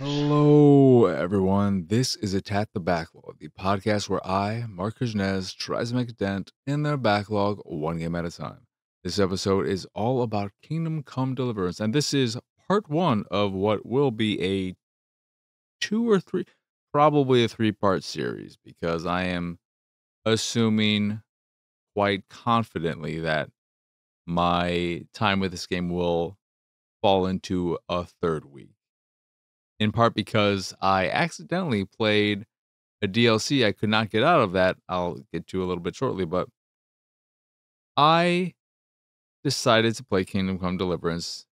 Hello, everyone. This is Attack the Backlog, the podcast where I, Mark Kuznez, tries to make a dent in their backlog one game at a time. This episode is all about Kingdom Come Deliverance, and this is part one of what will be a two or three, probably a three-part series, because I am assuming quite confidently that my time with this game will fall into a third week. In part because I accidentally played a DLC I could not get out of that I'll get to a little bit shortly, but I decided to play Kingdom Come Deliverance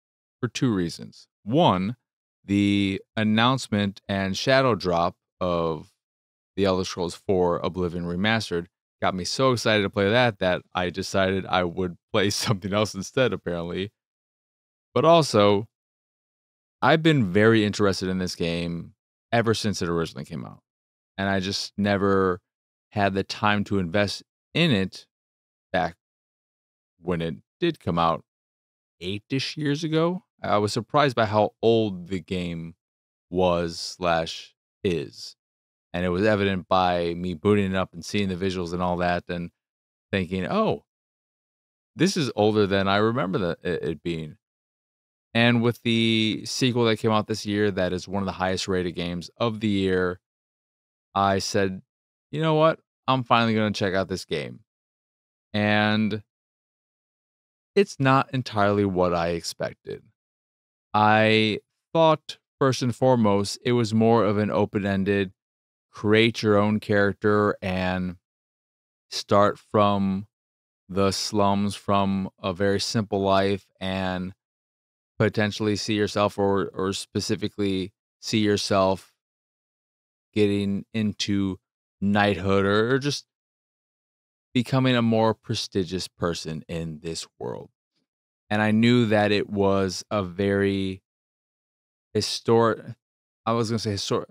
for two reasons. One, the announcement and shadow drop of The Elder Scrolls 4 Oblivion Remastered got me so excited to play that I decided I would play something else instead, apparently. But also, I've been very interested in this game ever since it originally came out, and I just never had the time to invest in it back when it did come out 8-ish years ago. I was surprised by how old the game was slash is, and it was evident by me booting it up and seeing the visuals and all that and thinking, "Oh, this is older than I remember it being." And with the sequel that came out this year, that is one of the highest rated games of the year, I said, "You know what? I'm finally gonna check out this game." And it's not entirely what I expected. I thought, first and foremost, it was more of an open-ended, create your own character and start from the slums, from a very simple life, and potentially see yourself or specifically see yourself getting into knighthood or just becoming a more prestigious person in this world. And I knew that it was a very historic, I was going to say historic,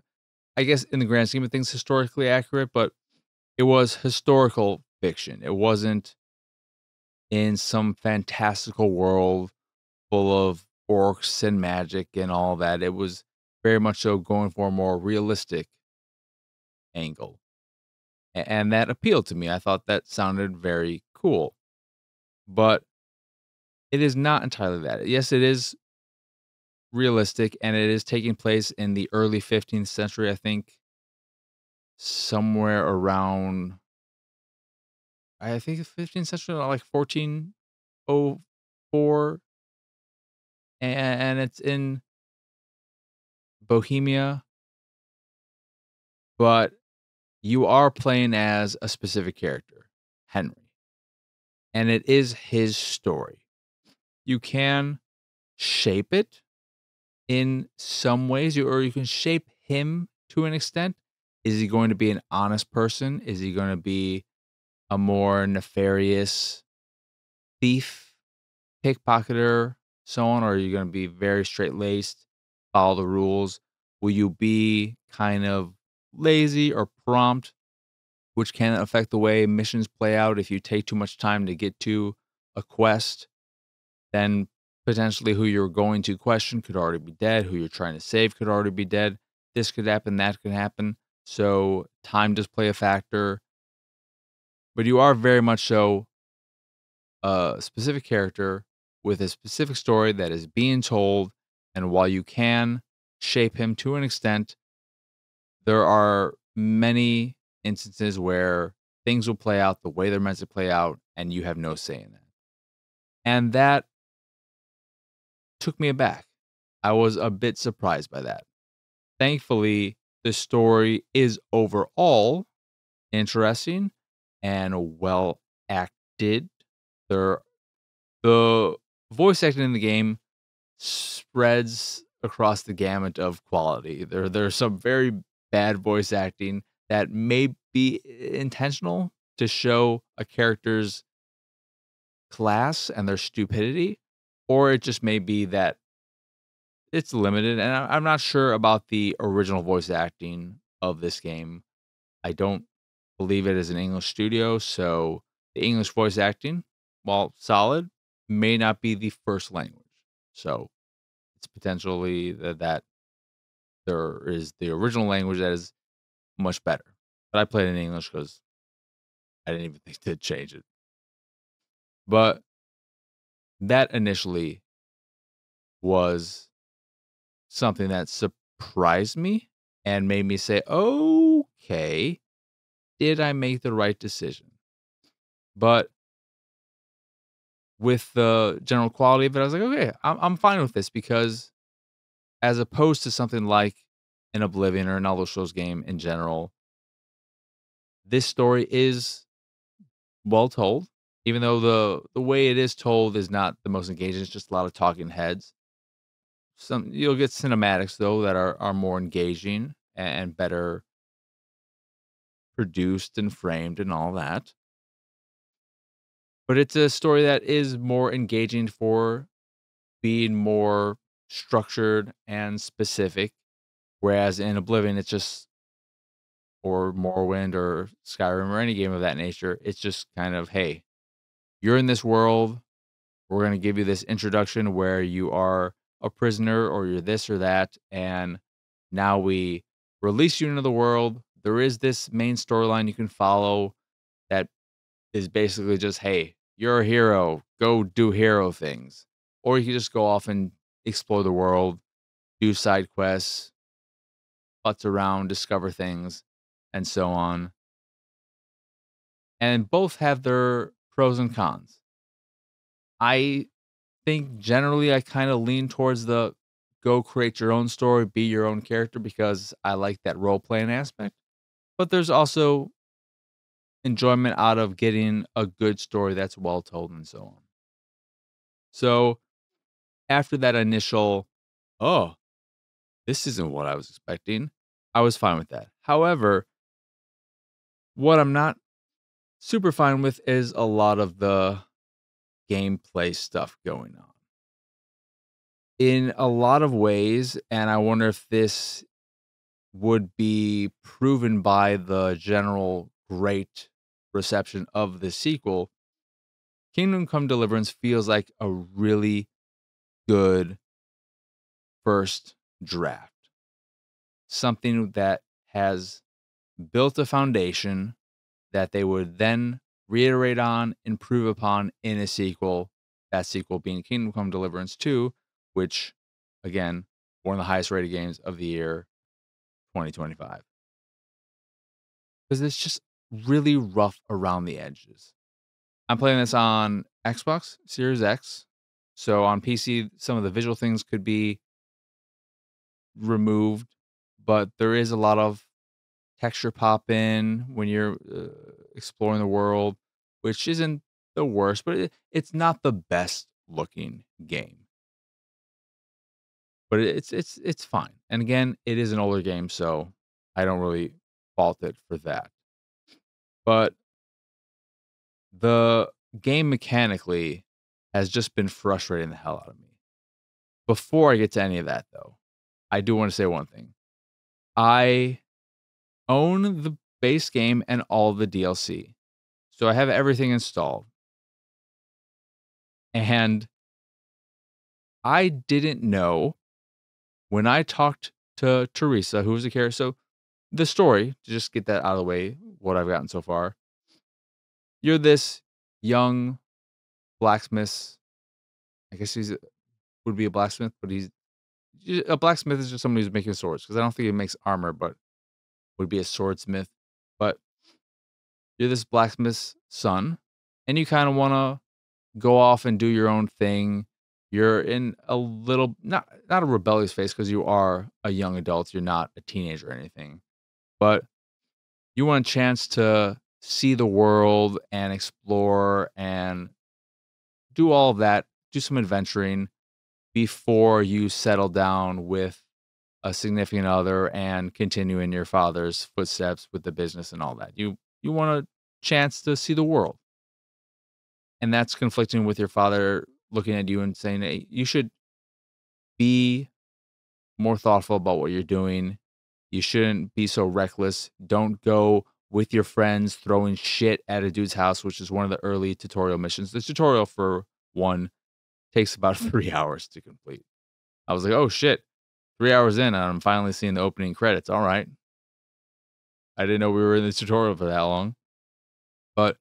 I guess in the grand scheme of things, historically accurate, but it was historical fiction. It wasn't in some fantastical world full of orcs and magic and all that. It was very much so going for a more realistic angle. And that appealed to me. I thought that sounded very cool. But it is not entirely that. Yes, it is realistic and it is taking place in the early 15th century, I think somewhere around, I think 15th century, like 1404, and it's in Bohemia, but you are playing as a specific character, Henry, and it is his story. You can shape it in some ways, or you can shape him to an extent. Is he going to be an honest person? Is he going to be a more nefarious thief, pickpocketer, so on? Or are you going to be very straight laced, follow the rules? Will you be kind of lazy or prompt, which can affect the way missions play out? If you take too much time to get to a quest, then potentially who you're going to question could already be dead. Who you're trying to save could already be dead. This could happen, that could happen. So time does play a factor, but you are very much so a specific character with a specific story that is being told. And while you can shape him to an extent, there are many instances where things will play out the way they're meant to play out, and you have no say in that. And that took me aback. I was a bit surprised by that. Thankfully, the story is overall interesting and well acted. There, the voice acting in the game spreads across the gamut of quality. There's some very bad voice acting that may be intentional to show a character's class and their stupidity, or it just may be that it's limited. And I'm not sure about the original voice acting of this game. I don't believe it is an English studio, so the English voice acting, while solid, may not be the first language. So it's potentially that there is the original language that is much better. But I played in English because I didn't even think to change it. But that initially was something that surprised me and made me say, okay, did I make the right decision? But with the general quality of it, I was like, okay, I'm fine with this because as opposed to something like an Oblivion or an Elder Scrolls game in general, this story is well told. Even though the way it is told is not the most engaging, it's just a lot of talking heads. Some you'll get cinematics though that are more engaging and better produced and framed and all that. But it's a story that is more engaging for being more structured and specific. Whereas in Oblivion, it's just or Morrowind or Skyrim or any game of that nature, it's just kind of, hey, you're in this world. We're going to give you this introduction where you are a prisoner or you're this or that. And now we release you into the world. There is this main storyline you can follow that is basically just, hey, you're a hero. Go do hero things. Or you can just go off and explore the world, do side quests, putz around, discover things, and so on. And both have their pros and cons. I think generally I kind of lean towards the go create your own story, be your own character because I like that role playing aspect. But there's also enjoyment out of getting a good story that's well told and so on. So after that initial, oh, this isn't what I was expecting, I was fine with that. However, what I'm not super fine with is a lot of the gameplay stuff going on. In a lot of ways, and I wonder if this would be proven by the general great reception of the sequel, Kingdom Come Deliverance feels like a really good first draft. Something that has built a foundation that they would then reiterate on, improve upon in a sequel. That sequel being Kingdom Come Deliverance 2, which, again, one of the highest rated games of the year, 2025. Because it's just really rough around the edges. I'm playing this on Xbox Series X. So on PC, some of the visual things could be removed, but there is a lot of texture pop in when you're exploring the world, which isn't the worst, but it's not the best looking game. But it's fine. And again, it is an older game, so I don't really fault it for that. But the game mechanically has just been frustrating the hell out of me. Before I get to any of that, though, I do want to say one thing. I own the base game and all the DLC. So I have everything installed. And I didn't know when I talked to Teresa, who was a character. So the story, to just get that out of the way, what I've gotten so far, you're this young blacksmith. I guess would be a blacksmith, but a blacksmith is just somebody who's making swords because I don't think he makes armor, but would be a swordsmith. But you're this blacksmith's son, and you kind of want to go off and do your own thing. You're in a little not a rebellious phase because you are a young adult. You're not a teenager or anything, but you want a chance to see the world and explore and do all of that. Do some adventuring before you settle down with a significant other and continue in your father's footsteps with the business and all that. You want a chance to see the world. And that's conflicting with your father looking at you and saying, "Hey, you should be more thoughtful about what you're doing. You shouldn't be so reckless. Don't go with your friends throwing shit at a dude's house," which is one of the early tutorial missions. The tutorial for one takes about 3 hours to complete. I was like, "Oh shit." 3 hours in, and I'm finally seeing the opening credits. All right. I didn't know we were in the tutorial for that long. But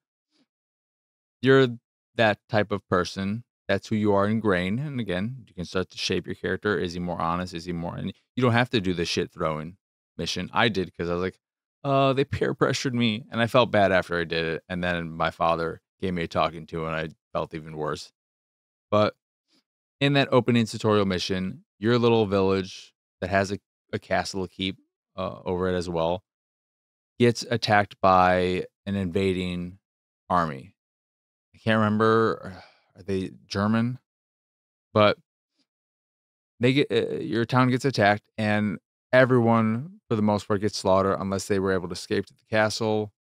you're that type of person. That's who you are ingrained. And again, you can start to shape your character. Is he more honest? Is he more? And you don't have to do the shit throwing mission. I did because I was like, they peer pressured me. And I felt bad after I did it. And then my father gave me a talking to, and I felt even worse. But in that opening tutorial mission, your little village that has a castle to keep over it as well gets attacked by an invading army. I can't remember. Are they German? But they get your town gets attacked, and everyone for the most part gets slaughtered unless they were able to escape to the castle.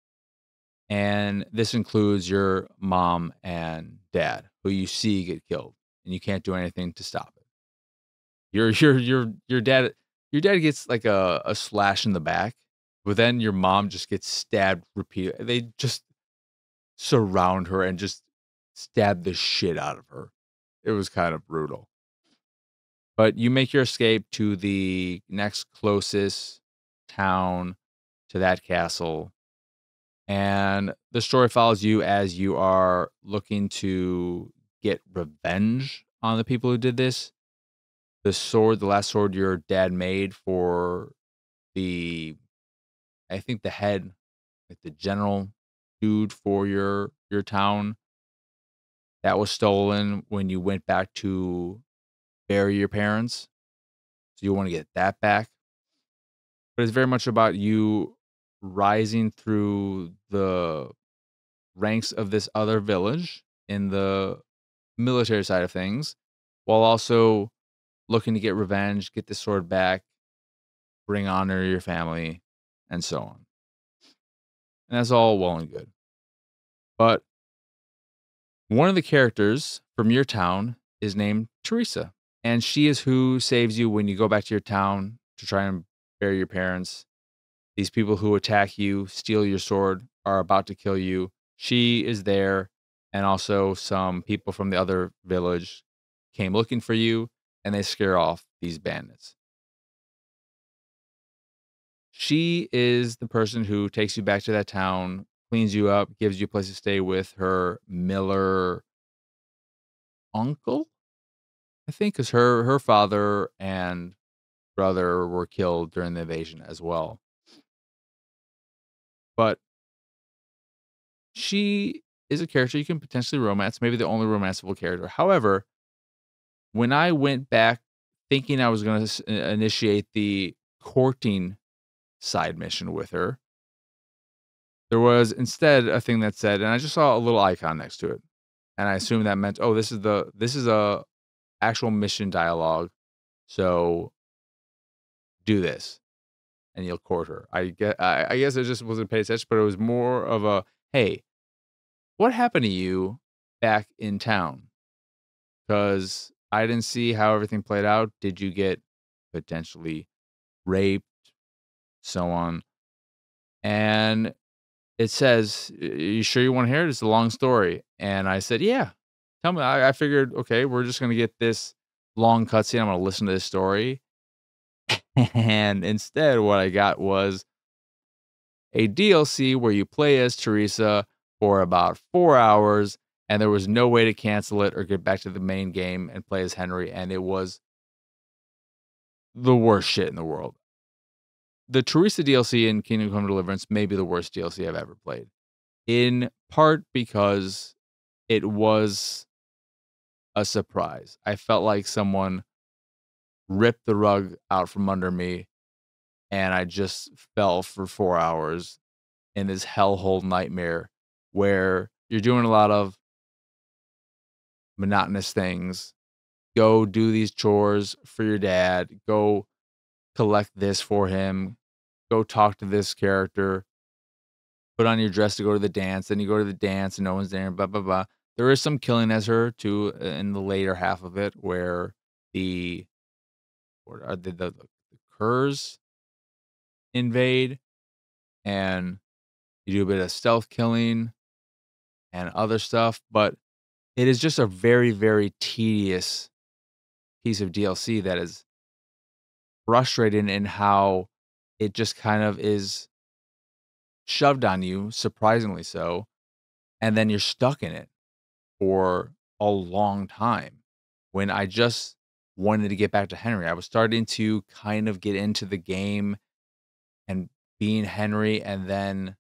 And this includes your mom and dad, who you see get killed, and you can't do anything to stop it. Your dad gets like a slash in the back, but then your mom just gets stabbed repeatedly. They just surround her and just stab the shit out of her. It was kind of brutal. But you make your escape to the next closest town to that castle. And the story follows you as you are looking to get revenge on the people who did this. The last sword your dad made for the, I think the head, like the general dude for your town, that was stolen when you went back to bury your parents. So you want to get that back. But it's very much about you rising through the ranks of this other village in the military side of things, while also looking to get revenge, get the sword back, bring honor to your family, and so on. And that's all well and good. But one of the characters from your town is named Teresa, and she is who saves you when you go back to your town to try and bury your parents. These people who attack you, steal your sword, are about to kill you. She is there, and also some people from the other village came looking for you, and they scare off these bandits. She is the person who takes you back to that town, cleans you up, gives you a place to stay with her Miller uncle, I think, because her father and brother were killed during the invasion as well. But she is a character you can potentially romance, maybe the only romanceable character. However, when I went back thinking I was going to initiate the courting side mission with her, there was instead a thing that said, and I just saw a little icon next to it, and I assumed that meant, oh, this is a actual mission dialogue, so do this, and you'll court her. I guess I just wasn't paying attention, but it was more of a, hey, what happened to you back in town? Because I didn't see how everything played out. Did you get potentially raped, so on? And it says, you sure you want to hear it? It's a long story. And I said, yeah, tell me. I figured, okay, we're just going to get this long cutscene. I'm going to listen to this story. And instead, what I got was a DLC where you play as Teresa for about 4 hours, and there was no way to cancel it or get back to the main game and play as Henry, and it was the worst shit in the world. The Teresa DLC in Kingdom Come Deliverance may be the worst DLC I've ever played, in part because it was a surprise. I felt like someone ripped the rug out from under me, and I just fell for 4 hours in this hellhole nightmare where you're doing a lot of monotonous things. Go do these chores for your dad. Go collect this for him. Go talk to this character. Put on your dress to go to the dance. Then you go to the dance and no one's there. Blah, blah, blah. There is some killing as her too in the later half of it where the the curs invade and you do a bit of stealth killing and other stuff. But it is just a very, very tedious piece of DLC that is frustrating in how it just kind of is shoved on you, surprisingly so, and then you're stuck in it for a long time. When I just wanted to get back to Henry, I was starting to kind of get into the game and being Henry, and then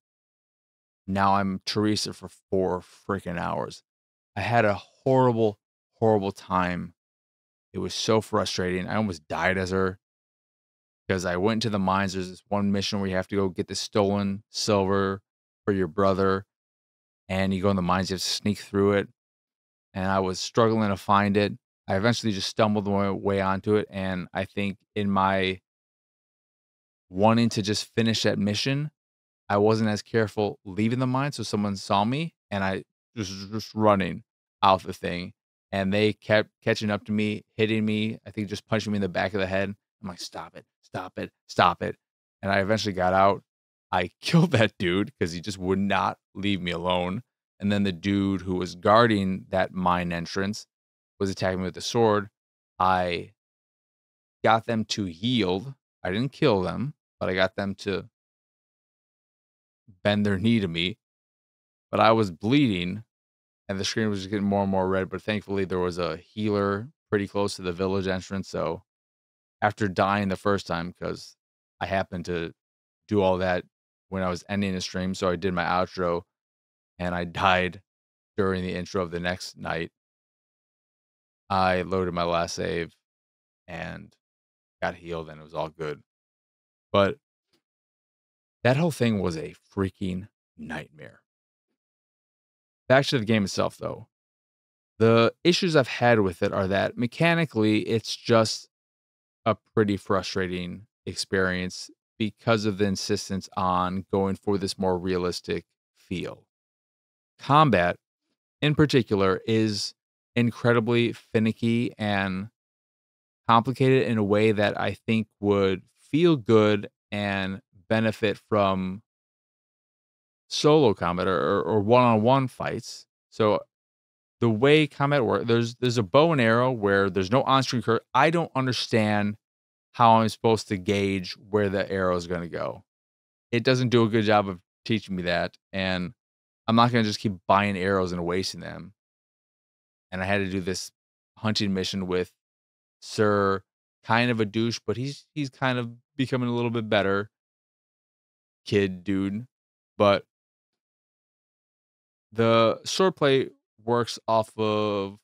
now I'm Teresa for 4 freaking hours. I had a horrible, horrible time. It was so frustrating. I almost died as her because I went into the mines. There's this one mission where you have to go get the stolen silver for your brother, and you go in the mines, you have to sneak through it. And I was struggling to find it. I eventually just stumbled my way onto it. And I think in my wanting to just finish that mission, I wasn't as careful leaving the mine, so someone saw me, and I just running out the thing, and they kept catching up to me, hitting me, I think just punching me in the back of the head. I'm like, "Stop it, stop it, stop it." And I eventually got out. I killed that dude because he just would not leave me alone, and then the dude who was guarding that mine entrance was attacking me with a sword. I got them to yield. I didn't kill them, but I got them to bend their knee to me, but I was bleeding and the screen was just getting more and more red. But thankfully, there was a healer pretty close to the village entrance. So after dying the first time, because I happened to do all that when I was ending the stream, so I did my outro and I died during the intro of the next night. I loaded my last save and got healed, and it was all good. But that whole thing was a freaking nightmare. Back to the game itself, though. The issues I've had with it are that mechanically, it's just a pretty frustrating experience because of the insistence on going for this more realistic feel. Combat, in particular, is incredibly finicky and complicated in a way that I think would feel good and benefit from solo combat or one-on-one fights. So the way combat works, there's a bow and arrow where there's no on-screen curve. I don't understand how I'm supposed to gauge where the arrow is going to go. It doesn't do a good job of teaching me that, and I'm not going to just keep buying arrows and wasting them. And I had to do this hunting mission with Sir, kind of a douche, but he's kind of becoming a little bit better kid dude. But the swordplay works off of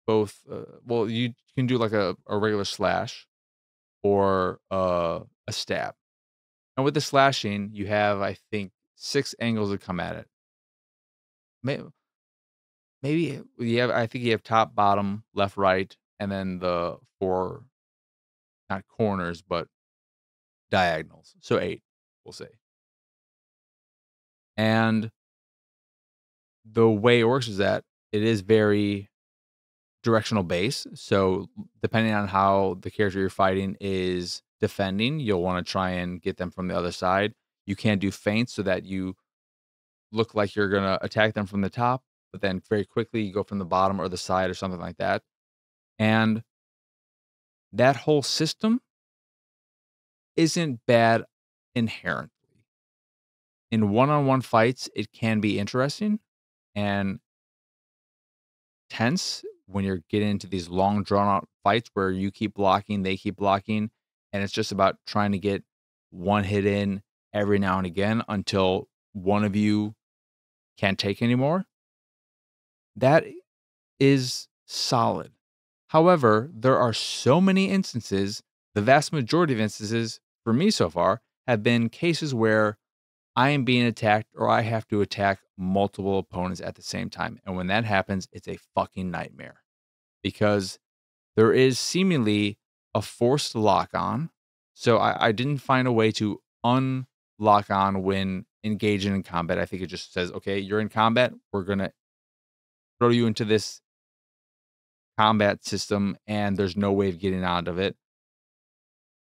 both. Well, you can do like a regular slash or a stab. And with the slashing, you have, I think, 6 angles to come at it. May maybe you have I think you have top, bottom, left, right, and then the 4, not corners, but diagonals. So 8, we'll say. And the way it works is that it is very directional base. So depending on how the character you're fighting is defending, you'll want to try and get them from the other side. You can't do feints so that you look like you're gonna attack them from the top, but then very quickly you go from the bottom or the side or something like that. And that whole system isn't bad inherently. In one-on-one fights, it can be interesting and tense when you're getting into these long drawn out fights where you keep blocking, they keep blocking, and it's just about trying to get one hit in every now and again until one of you can't take anymore. That is solid. However, there are so many instances, the vast majority of instances for me so far have been cases where I am being attacked or I have to attack multiple opponents at the same time. And when that happens, it's a fucking nightmare because there is seemingly a forced lock on. So I didn't find a way to unlock on when engaging in combat. I think it just says, okay, you're in combat. We're going to throw you into this combat system and there's no way of getting out of it.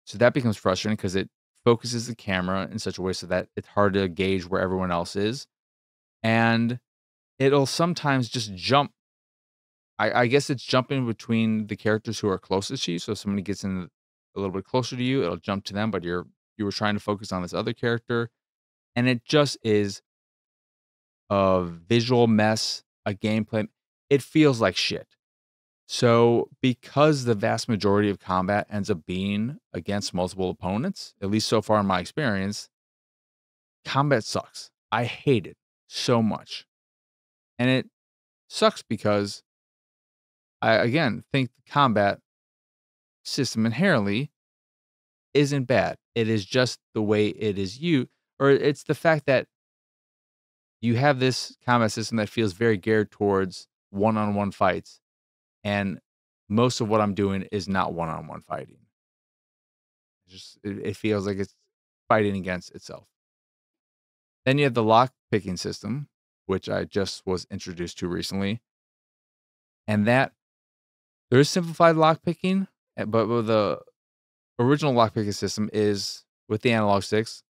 So that becomes frustrating because it focuses the camera in such a way so that it's hard to gauge where everyone else is. And it'll sometimes just jump. I guess it's jumping between the characters who are closest to you. So if somebody gets in a little bit closer to you, it'll jump to them, but you were trying to focus on this other character, and it just is a visual mess, a gameplay. It feels like shit. So, because the vast majority of combat ends up being against multiple opponents, at least so far in my experience, combat sucks. I hate it so much. And it sucks because I, again, think the combat system inherently isn't bad. It is just the way it is you, or it's the fact that you have this combat system that feels very geared towards one-on-one fights, and most of what I'm doing is not one-on-one fighting. It feels like it's fighting against itself. Then you have the lock picking system, which I just was introduced to recently, and that there is simplified lock picking, but with the original lock picking system is with the analog sticks.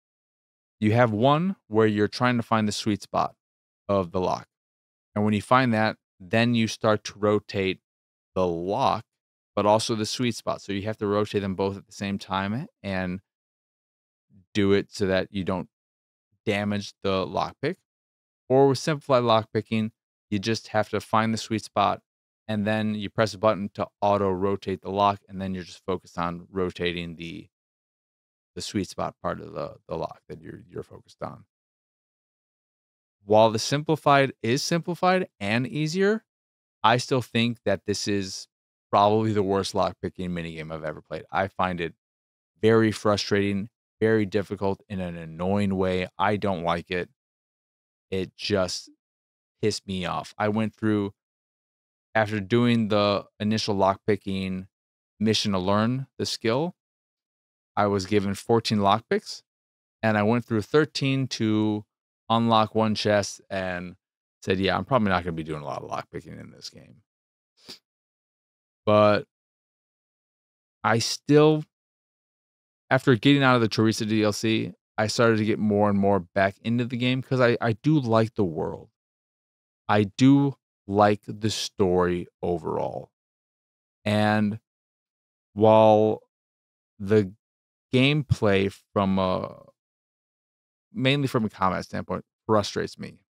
You have one where you're trying to find the sweet spot of the lock. And when you find that, then you start to rotate the lock, but also the sweet spot. So you have to rotate them both at the same time and do it so that you don't damage the lockpick. Or with simplified lockpicking, you just have to find the sweet spot and then you press a button to auto rotate the lock, and then you're just focused on rotating the sweet spot part of the lock that you're focused on. While the simplified is simplified and easier, I still think that this is probably the worst lockpicking minigame I've ever played. I find it very frustrating, very difficult in an annoying way. I don't like it. It just pissed me off. I went through after doing the initial lockpicking mission to learn the skill, I was given 14 lockpicks, and I went through 13 to unlock one chest and said, "Yeah, I'm probably not gonna be doing a lot of lockpicking in this game." But I still after getting out of the Teresa DLC, I started to get more and more back into the game because I do like the world. I do like the story overall. And while the gameplay from a mainly from a combat standpoint frustrates me,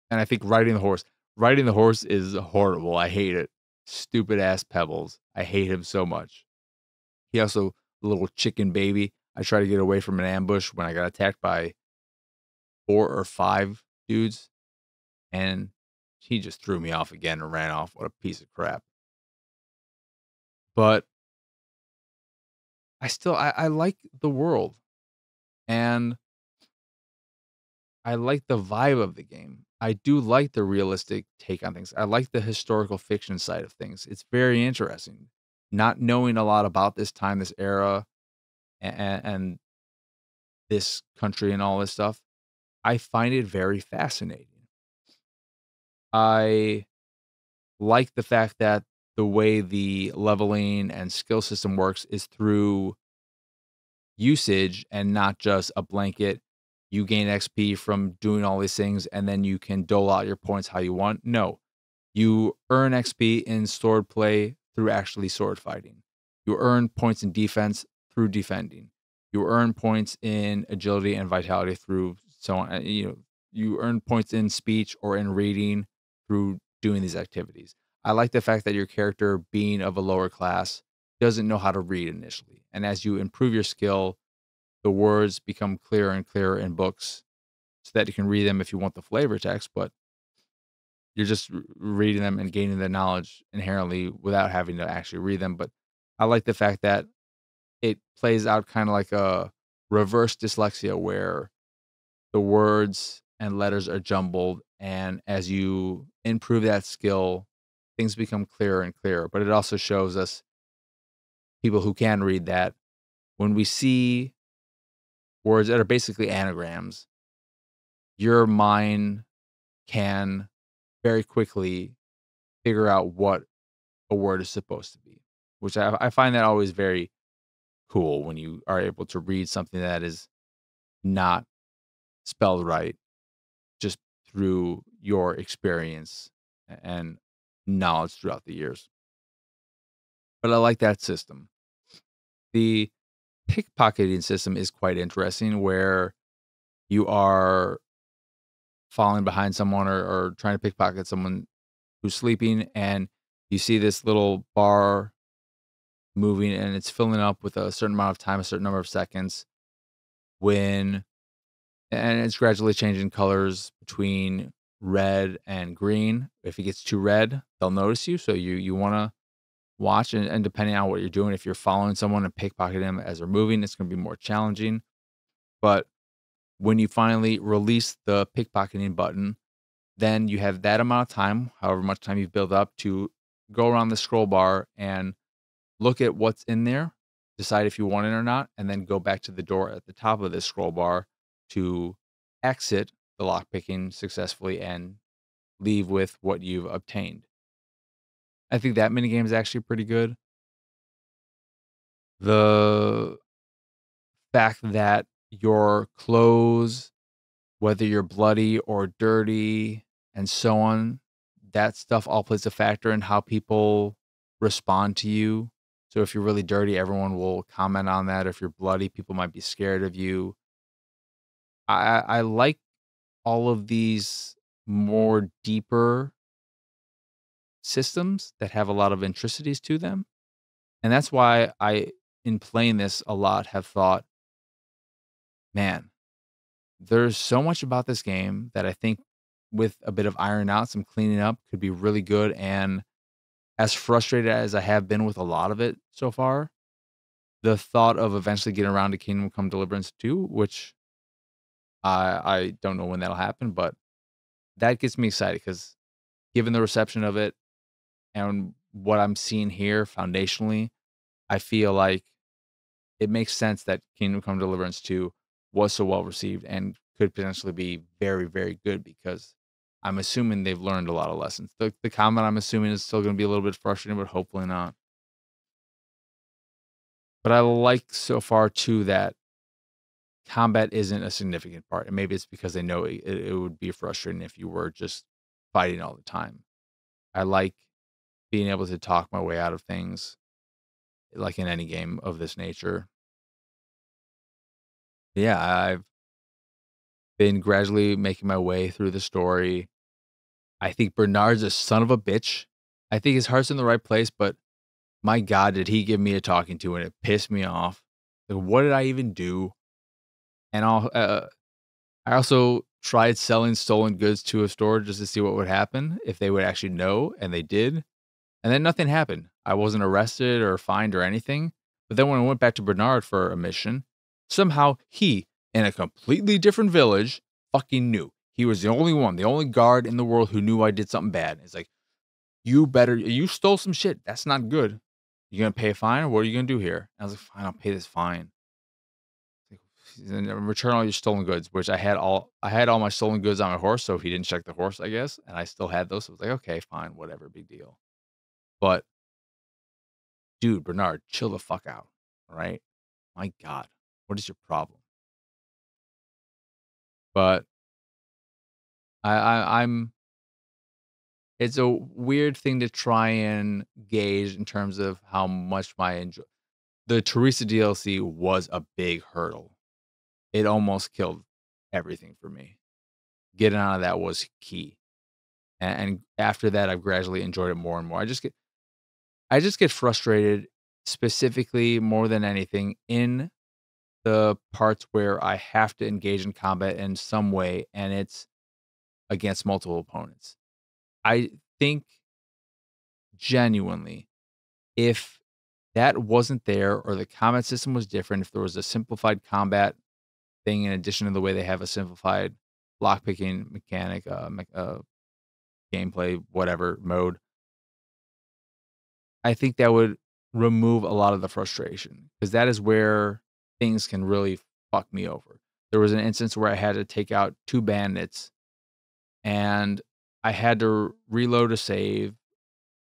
and I think riding the horse is horrible. I hate it. Stupid ass Pebbles. I hate him so much. He also the little chicken baby. I try to get away from an ambush when I got attacked by 4 or 5 dudes, and he just threw me off again and ran off. What a piece of crap. But I like the world, and I like the vibe of the game. I do like the realistic take on things. I like the historical fiction side of things. It's very interesting. Not knowing a lot about this time, this era, and this country and all this stuff, I find it very fascinating. I like the fact that the way the leveling and skill system works is through usage and not just a blanket. You gain XP from doing all these things, and then you can dole out your points how you want. No, you earn XP in sword play through actually sword fighting. You earn points in defense through defending. You earn points in agility and vitality through so on. You earn points in speech or in reading through doing these activities. I like the fact that your character, being of a lower class, doesn't know how to read initially. And as you improve your skill, the words become clearer and clearer in books so that you can read them if you want the flavor text, but you're just reading them and gaining the knowledge inherently without having to actually read them. But I like the fact that it plays out kind of like a reverse dyslexia where the words and letters are jumbled. And as you improve that skill, things become clearer and clearer. But it also shows us people who can read that when we see words that are basically anagrams, your mind can very quickly figure out what a word is supposed to be, which I find that always very cool when you are able to read something that is not spelled right just through your experience and knowledge throughout the years. But I like that system. pickpocketing system is quite interesting where you are falling behind someone or trying to pickpocket someone who's sleeping, and you see this little bar moving and it's filling up with a certain amount of time, a certain number of seconds when and it's gradually changing colors between red and green. If it gets too red, they'll notice you. So you want to watch and depending on what you're doing, if you're following someone and pickpocketing them as they're moving, it's going to be more challenging. But when you finally release the pickpocketing button, then you have that amount of time, however much time you've built up, to go around the scroll bar and look at what's in there, decide if you want it or not, and then go back to the door at the top of this scroll bar to exit the lockpicking successfully and leave with what you've obtained. I think that minigame is actually pretty good. The fact that your clothes, whether you're bloody or dirty and so on, that stuff all plays a factor in how people respond to you. So if you're really dirty, everyone will comment on that. If you're bloody, people might be scared of you. I like all of these more deeper systems that have a lot of intricacies to them. And that's why I, in playing this a lot, have thought, man, there's so much about this game that I think with a bit of iron out, some cleaning up could be really good. And as frustrated as I have been with a lot of it so far, the thought of eventually getting around to Kingdom Come Deliverance 2, which I don't know when that'll happen, but that gets me excited because given the reception of it and what I'm seeing here foundationally, I feel like it makes sense that Kingdom Come Deliverance 2 was so well received and could potentially be very, very good because I'm assuming they've learned a lot of lessons. The comment I'm assuming is still going to be a little bit frustrating, but hopefully not. But I like so far too that combat isn't a significant part. And maybe it's because they know it would be frustrating if you were just fighting all the time. I like being able to talk my way out of things, like in any game of this nature. Yeah, I've been gradually making my way through the story. I think Bernard's a son of a bitch. I think his heart's in the right place, but my God, did he give me a talking to and it pissed me off. Like, what did I even do? And I also tried selling stolen goods to a store just to see what would happen if they would actually know, and they did. And then nothing happened. I wasn't arrested or fined or anything. But then when I went back to Bernard for a mission, somehow he, in a completely different village, fucking knew. He was the only one, the only guard in the world who knew I did something bad. It's like, you stole some shit. That's not good. You gonna pay a fine or what are you gonna do here? And I was like, fine, I'll pay this fine. Like, and return all your stolen goods, which I had all my stolen goods on my horse, so he didn't check the horse, I guess. And I still had those. So I was like, okay, fine, whatever, big deal. But dude, Bernard, chill the fuck out. All right. My God. What is your problem? But I'm it's a weird thing to try and gauge in terms of how much my enjoy the Teresa DLC was a big hurdle. It almost killed everything for me. Getting out of that was key. And after that, I've gradually enjoyed it more and more. I just get frustrated specifically more than anything in the parts where I have to engage in combat in some way and it's against multiple opponents. I think genuinely, if that wasn't there or the combat system was different, if there was a simplified combat thing in addition to the way they have a simplified lockpicking mechanic, gameplay, whatever mode, I think that would remove a lot of the frustration because that is where things can really fuck me over. There was an instance where I had to take out two bandits and I had to reload a save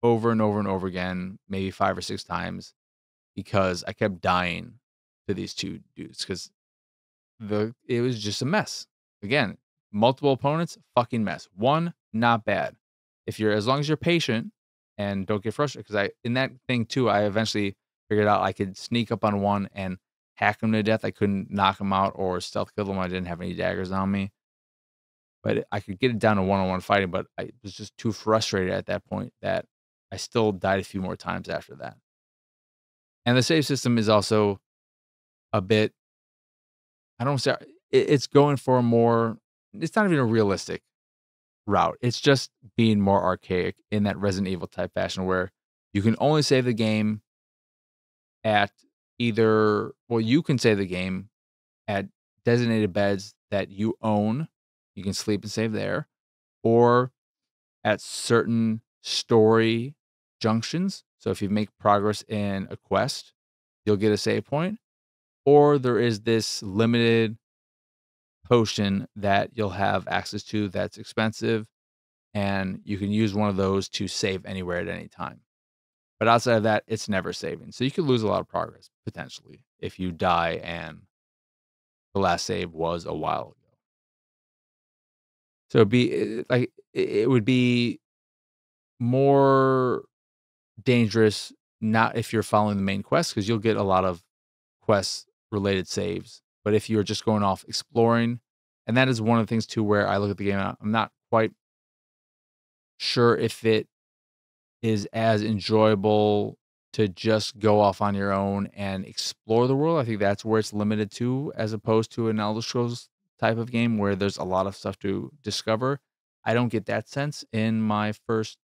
over and over and over again, maybe 5 or 6 times because I kept dying to these two dudes because it was just a mess. Again, multiple opponents, fucking mess. One, not bad. If you're as long as you're patient and don't get frustrated, because I in that thing too, I eventually figured out I could sneak up on one and hack them to death. I couldn't knock them out or stealth kill them. I didn't have any daggers on me. But I could get it down to one-on-one fighting, but I was just too frustrated at that point that I still died a few more times after that. And the save system is also a bit, I don't say it's going for a more, it's not even a realistic route. It's just being more archaic in that Resident Evil type fashion where you can only save the game at you can save the game at designated beds that you own. You can sleep and save there, or at certain story junctions. So if you make progress in a quest, you'll get a save point. Or there is this limited potion that you'll have access to that's expensive, and you can use one of those to save anywhere at any time. But outside of that, it's never saving. So you could lose a lot of progress potentially if you die and the last save was a while ago. So it would be more dangerous not if you're following the main quest because you'll get a lot of quest related saves. But if you're just going off exploring, and that is one of the things too where I look at the game, I'm not quite sure if it is as enjoyable to just go off on your own and explore the world. I think that's where it's limited to, as opposed to an Elder Scrolls type of game where there's a lot of stuff to discover. I don't get that sense in my first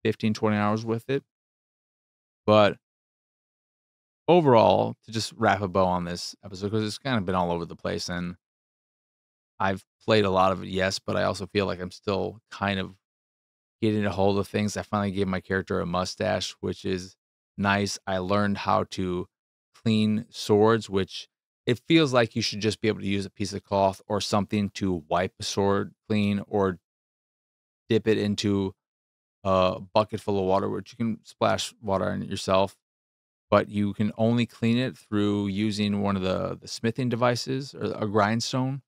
15, 20 hours with it. But overall, to just wrap a bow on this episode, because it's kind of been all over the place and I've played a lot of it, yes, but I also feel like I'm still kind of getting a hold of things. I finally gave my character a mustache, which is nice. I learned how to clean swords, which it feels like you should just be able to use a piece of cloth or something to wipe a sword clean or dip it into a bucket full of water, which you can splash water on it yourself. But you can only clean it through using one of the smithing devices or a grindstone,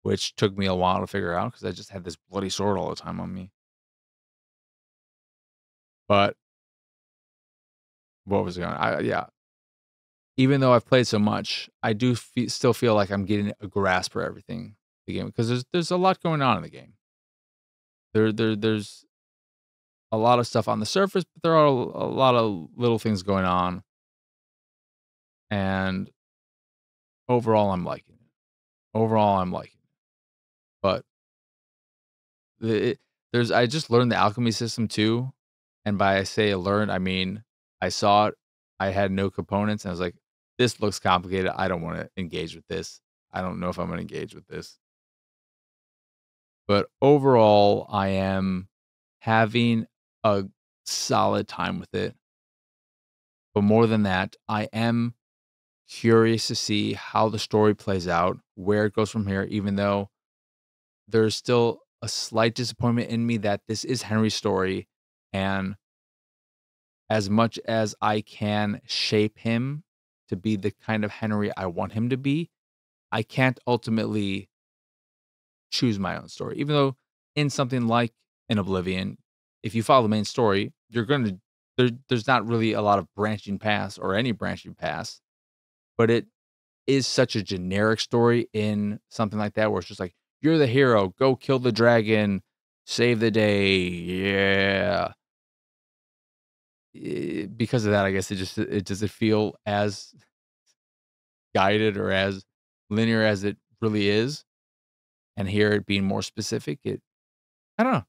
which took me a while to figure out because I just had this bloody sword all the time on me. But what was it going? Yeah. Even though I've played so much, I do still feel like I'm getting a grasp for everything the game because there's a lot going on in the game. There's a lot of stuff on the surface, but there are a lot of little things going on, and overall, I'm liking it. Overall, I'm liking it. But I just learned the alchemy system too, and by I say learned, I mean I saw it. I had no components, and I was like, "This looks complicated. I don't want to engage with this. I don't know if I'm going to engage with this." But overall, I am having a solid time with it. But more than that, I am curious to see how the story plays out, where it goes from here, even though there's still a slight disappointment in me that this is Henry's story. And as much as I can shape him to be the kind of Henry I want him to be, I can't ultimately choose my own story. Even though in something like an Oblivion, if you follow the main story, you're going to, there's not really a lot of branching paths or any branching paths, but it is such a generic story in something like that where it's just like, you're the hero, go kill the dragon, save the day. Yeah. Because of that, I guess it doesn't feel as guided or as linear as it really is. And here it being more specific, I don't know.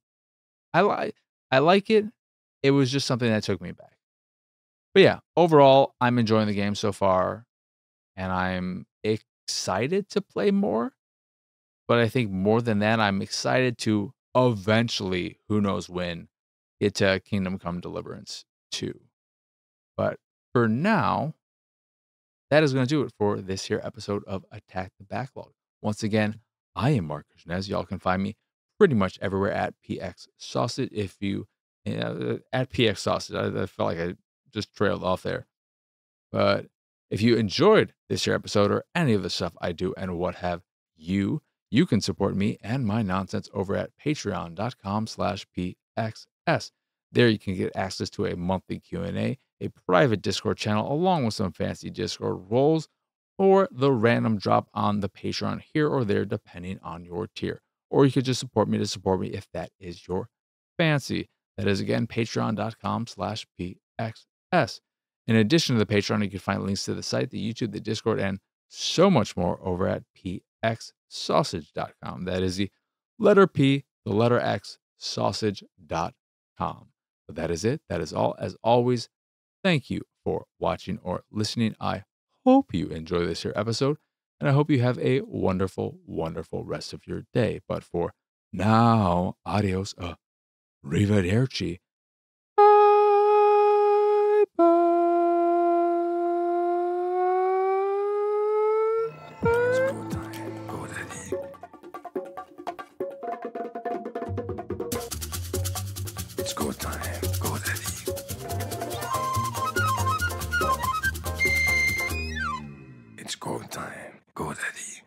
I like it. It was just something that took me back. But yeah, overall, I'm enjoying the game so far, and I'm excited to play more. But I think more than that, I'm excited to eventually, who knows when, get to Kingdom Come Deliverance 2. But for now, that is going to do it for this here episode of Attack the Backlog. Once again, I am Mark Krishnez. Y'all can find me pretty much everywhere at PX Sausage. If you at PX Sausage, I felt like I just trailed off there. But if you enjoyed this here episode or any of the stuff I do and what have you, you can support me and my nonsense over at patreon.com/PXS. There you can get access to a monthly Q&A, a private Discord channel, along with some fancy Discord roles, or the random drop on the Patreon here or there, depending on your tier. Or you could just support me to support me if that is your fancy. That is, again, patreon.com/PXS. In addition to the Patreon, you can find links to the site, the YouTube, the Discord, and so much more over at pxsausage.com. That is the letter P, the letter X, sausage.com. But that is it. That is all. As always, thank you for watching or listening. I hope you enjoy this here episode, and I hope you have a wonderful, wonderful rest of your day. But for now, adios, arrivederci. Bye It's go time, go daddy. It's go time, go daddy.